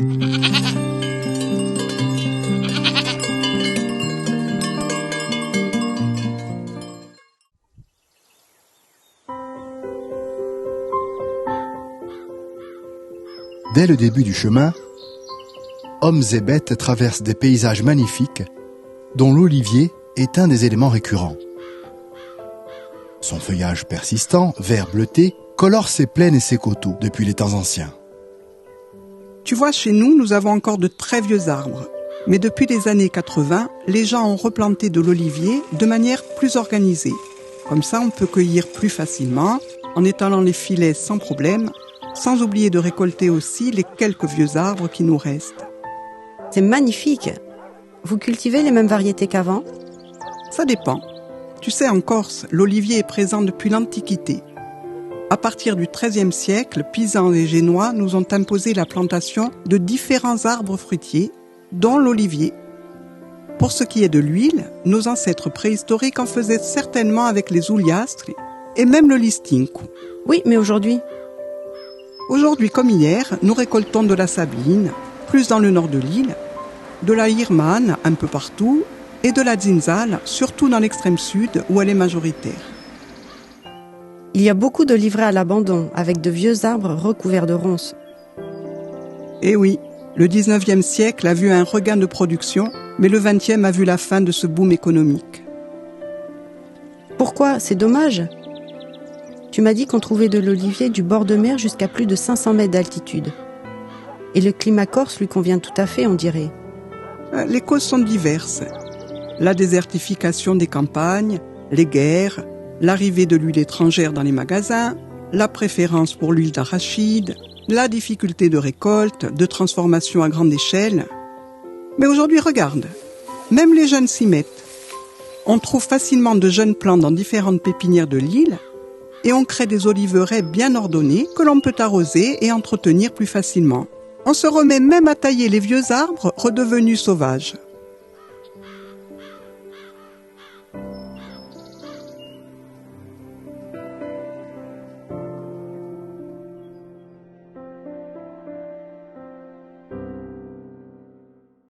Dès le début du chemin, hommes et bêtes traversent des paysages magnifiques dont l'olivier est un des éléments récurrents. Son feuillage persistant, vert bleuté, colore ses plaines et ses coteaux depuis les temps anciens. Tu vois, chez nous avons encore de très vieux arbres. Mais depuis les années 80, les gens ont replanté de l'olivier de manière plus organisée. Comme ça, on peut cueillir plus facilement, en étalant les filets sans problème, sans oublier de récolter aussi les quelques vieux arbres qui nous restent. C'est magnifique. Vous cultivez les mêmes variétés qu'avant ? Ça dépend. Tu sais, en Corse, l'olivier est présent depuis l'Antiquité. À partir du XIIIe siècle, Pisans et Génois nous ont imposé la plantation de différents arbres fruitiers, dont l'olivier. Pour ce qui est de l'huile, nos ancêtres préhistoriques en faisaient certainement avec les ouliastres et même le listinco. Oui, mais aujourd'hui ? Aujourd'hui comme hier, nous récoltons de la sabine, plus dans le nord de l'île, de la hirmane un peu partout, et de la zinzale, surtout dans l'extrême sud où elle est majoritaire. Il y a beaucoup de livrets à l'abandon, avec de vieux arbres recouverts de ronces. Eh oui, le 19e siècle a vu un regain de production, mais le 20e a vu la fin de ce boom économique. Pourquoi ? C'est dommage. Tu m'as dit qu'on trouvait de l'olivier du bord de mer jusqu'à plus de 500 mètres d'altitude. Et le climat corse lui convient tout à fait, on dirait. Les causes sont diverses. La désertification des campagnes, les guerres, l'arrivée de l'huile étrangère dans les magasins, la préférence pour l'huile d'arachide, la difficulté de récolte, de transformation à grande échelle. Mais aujourd'hui, regarde, même les jeunes s'y mettent. On trouve facilement de jeunes plants dans différentes pépinières de l'île et on crée des oliveraies bien ordonnées que l'on peut arroser et entretenir plus facilement. On se remet même à tailler les vieux arbres redevenus sauvages.